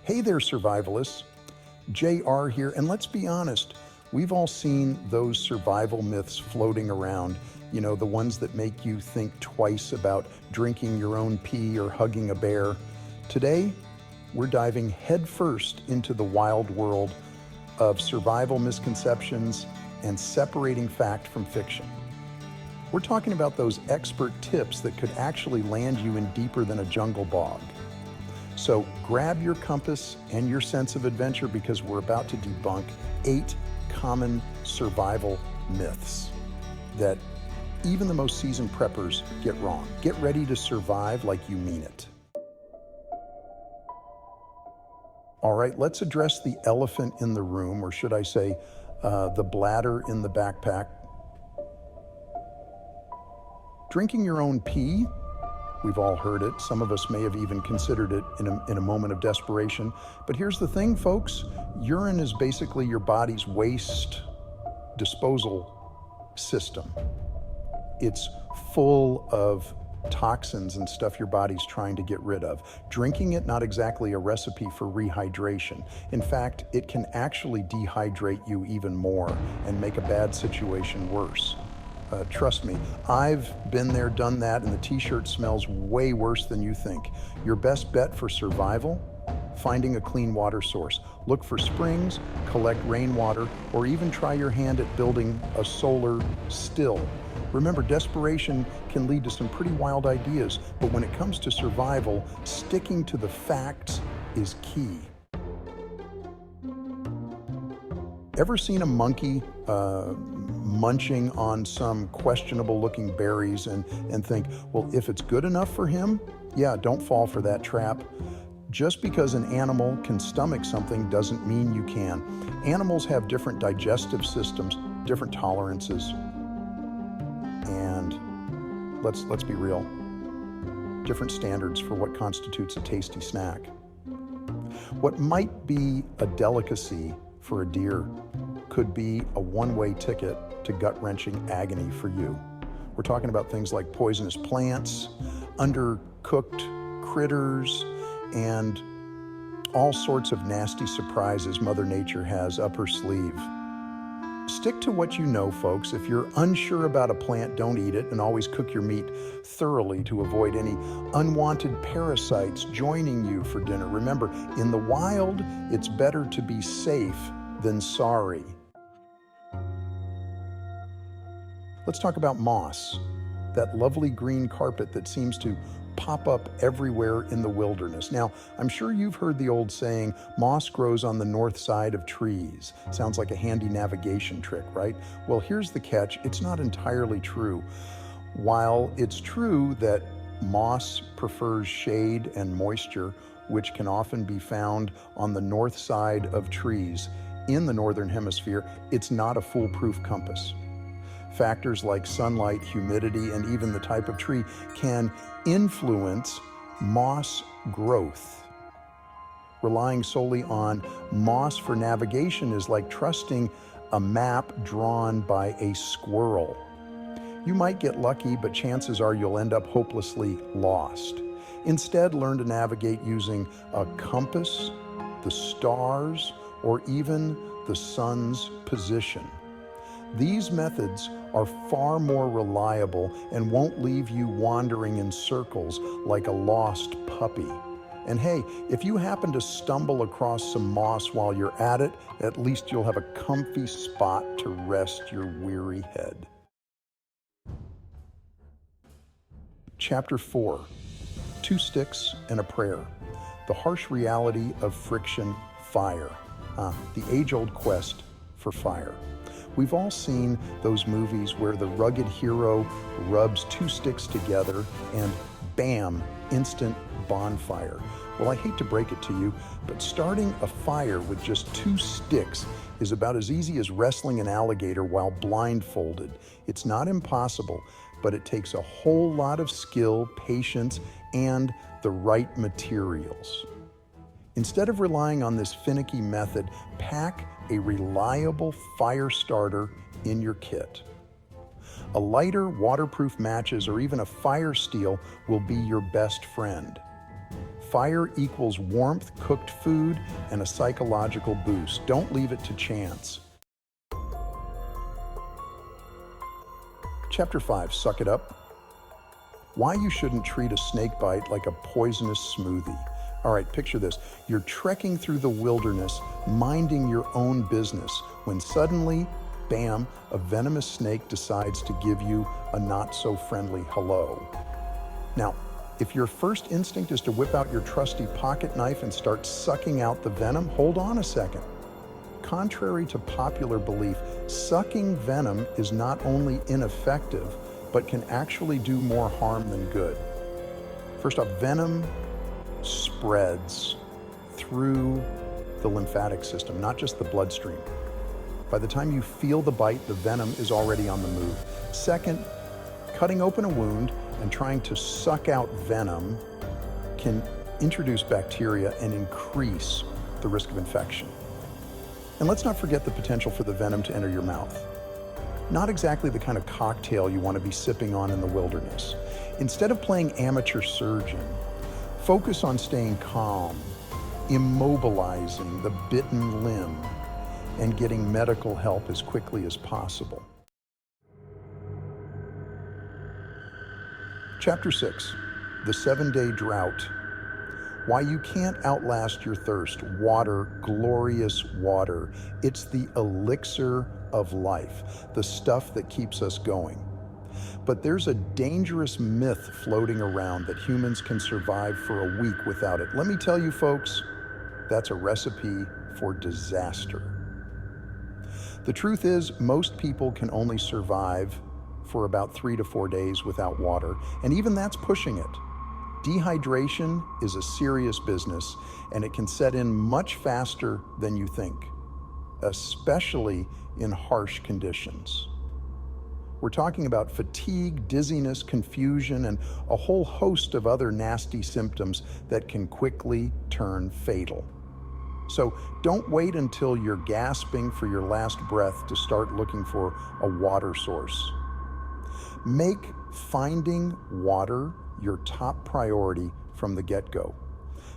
Hey there, survivalists. JR here, and let's be honest, we've all seen those survival myths floating around. You know, the ones that make you think twice about drinking your own pee or hugging a bear. Today, we're diving headfirst into the wild world of survival misconceptions and separating fact from fiction. We're talking about those expert tips that could actually land you in deeper than a jungle bog. So grab your compass and your sense of adventure because we're about to debunk 8 common survival myths that even the most seasoned preppers get wrong. Get ready to survive like you mean it. All right, let's address the elephant in the room, or should I say, the bladder in the backpack. Drinking your own pee, we've all heard it. Some of us may have even considered it in a moment of desperation. But here's the thing, folks. Urine is basically your body's waste disposal system. It's full of toxins and stuff your body's trying to get rid of. Drinking it, not exactly a recipe for rehydration. In fact, it can actually dehydrate you even more and make a bad situation worse. Trust me, I've been there, done that, and the t-shirt smells way worse than you think. Your best bet for survival? Finding a clean water source. Look for springs, collect rainwater, or even try your hand at building a solar still. Remember, desperation can lead to some pretty wild ideas, but when it comes to survival, sticking to the facts is key. Ever seen a monkey munching on some questionable looking berries and think, well, if it's good enough for him, yeah, don't fall for that trap. Just because an animal can stomach something doesn't mean you can. Animals have different digestive systems, different tolerances, and let's be real, different standards for what constitutes a tasty snack. What might be a delicacy for a deer could be a one-way ticket to gut-wrenching agony for you. We're talking about things like poisonous plants, undercooked critters, and all sorts of nasty surprises Mother Nature has up her sleeve. Stick to what you know, folks. If you're unsure about a plant, don't eat it, and always cook your meat thoroughly to avoid any unwanted parasites joining you for dinner. Remember, in the wild, it's better to be safe than sorry. Let's talk about moss, that lovely green carpet that seems to pop up everywhere in the wilderness. Now, I'm sure you've heard the old saying, moss grows on the north side of trees. Sounds like a handy navigation trick, right? Well, here's the catch. It's not entirely true. While it's true that moss prefers shade and moisture, which can often be found on the north side of trees in the northern hemisphere, it's not a foolproof compass. Factors like sunlight, humidity, and even the type of tree can influence moss growth. Relying solely on moss for navigation is like trusting a map drawn by a squirrel. You might get lucky, but chances are you'll end up hopelessly lost. Instead, learn to navigate using a compass, the stars, or even the sun's position. These methods are far more reliable and won't leave you wandering in circles like a lost puppy. And hey, if you happen to stumble across some moss while you're at it, at least you'll have a comfy spot to rest your weary head. Chapter 4, 2 Sticks and a Prayer. The harsh reality of friction fire. The age-old quest for fire. We've all seen those movies where the rugged hero rubs 2 sticks together and bam, instant bonfire. Well, I hate to break it to you, but starting a fire with just 2 sticks is about as easy as wrestling an alligator while blindfolded. It's not impossible, but it takes a whole lot of skill, patience, and the right materials. Instead of relying on this finicky method, pack a reliable fire starter in your kit. A lighter, waterproof matches or even a fire steel will be your best friend. Fire equals warmth, cooked food, and a psychological boost. Don't leave it to chance. Chapter 5, Suck It Up. Why you shouldn't treat a snake bite like a poisonous smoothie. All right, picture this. You're trekking through the wilderness, minding your own business, when suddenly, bam, a venomous snake decides to give you a not-so-friendly hello. Now, if your first instinct is to whip out your trusty pocket knife and start sucking out the venom, hold on a second. Contrary to popular belief, sucking venom is not only ineffective, but can actually do more harm than good. First off, venom spreads through the lymphatic system, not just the bloodstream. By the time you feel the bite, the venom is already on the move. Second, cutting open a wound and trying to suck out venom can introduce bacteria and increase the risk of infection. And let's not forget the potential for the venom to enter your mouth. Not exactly the kind of cocktail you want to be sipping on in the wilderness. Instead of playing amateur surgeon, focus on staying calm, immobilizing the bitten limb, and getting medical help as quickly as possible. Chapter 6, the 7-day drought. Why you can't outlast your thirst. Water, glorious water. It's the elixir of life, the stuff that keeps us going. But there's a dangerous myth floating around that humans can survive for a week without it. Let me tell you, folks, that's a recipe for disaster. The truth is, most people can only survive for about 3 to 4 days without water, and even that's pushing it. Dehydration is a serious business, and it can set in much faster than you think, especially in harsh conditions. We're talking about fatigue, dizziness, confusion, and a whole host of other nasty symptoms that can quickly turn fatal. So don't wait until you're gasping for your last breath to start looking for a water source. Make finding water your top priority from the get-go.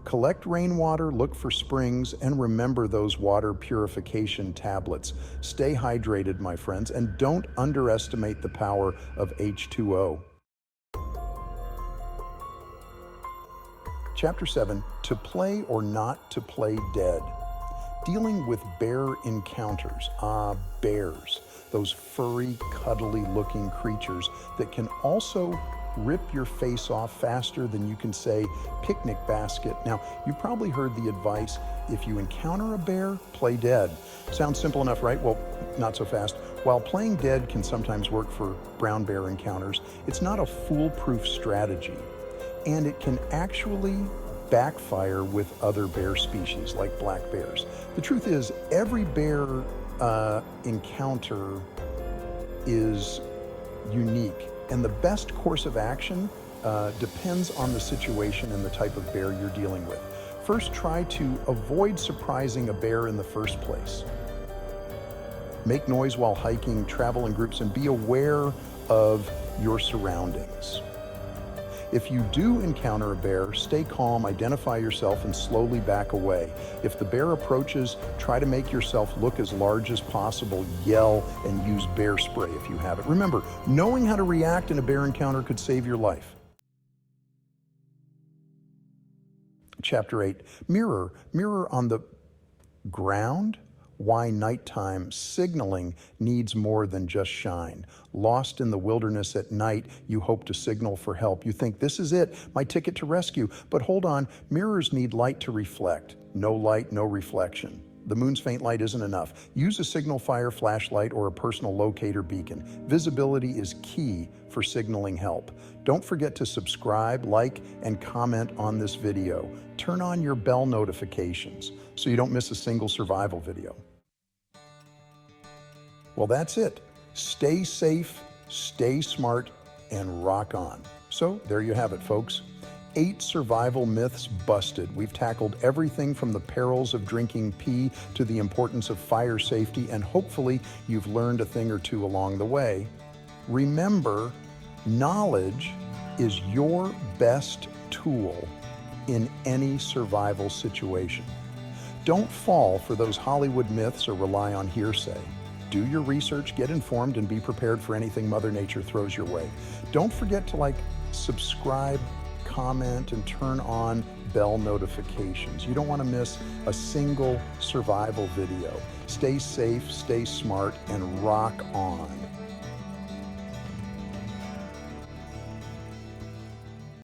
Collect rainwater, look for springs, and remember those water purification tablets. Stay hydrated, my friends, and don't underestimate the power of H2O. Chapter 7, To Play or Not to Play Dead. Dealing with bear encounters. Bears. Those furry, cuddly-looking creatures that can also rip your face off faster than you can say picnic basket. Now, you probably heard the advice, if you encounter a bear, play dead. Sounds simple enough, right? Well, not so fast. While playing dead can sometimes work for brown bear encounters, it's not a foolproof strategy, and it can actually backfire with other bear species like black bears. The truth is, every bear encounter is unique, and the best course of action depends on the situation and the type of bear you're dealing with. First, try to avoid surprising a bear in the first place. Make noise while hiking, travel in groups, and be aware of your surroundings. If you do encounter a bear, stay calm, identify yourself, and slowly back away. If the bear approaches, try to make yourself look as large as possible, yell, and use bear spray if you have it. Remember, knowing how to react in a bear encounter could save your life. Chapter 8, Mirror. Mirror on the ground. Why nighttime signaling needs more than just shine. Lost in the wilderness at night, you hope to signal for help. You think, this is it, my ticket to rescue. But hold on, mirrors need light to reflect. No light, no reflection. The moon's faint light isn't enough. Use a signal fire flashlight or a personal locator beacon. Visibility is key for signaling help. Don't forget to subscribe, like, and comment on this video. Turn on your bell notifications so you don't miss a single survival video. Well, that's it. Stay safe, stay smart, and rock on. So there you have it, folks. 8 survival myths busted. We've tackled everything from the perils of drinking pee to the importance of fire safety, and hopefully you've learned a thing or two along the way. Remember, knowledge is your best tool in any survival situation. Don't fall for those Hollywood myths or rely on hearsay. Do your research, get informed, and be prepared for anything Mother Nature throws your way. Don't forget to subscribe, comment, and turn on bell notifications. You don't want to miss a single survival video. Stay safe, stay smart, and rock on.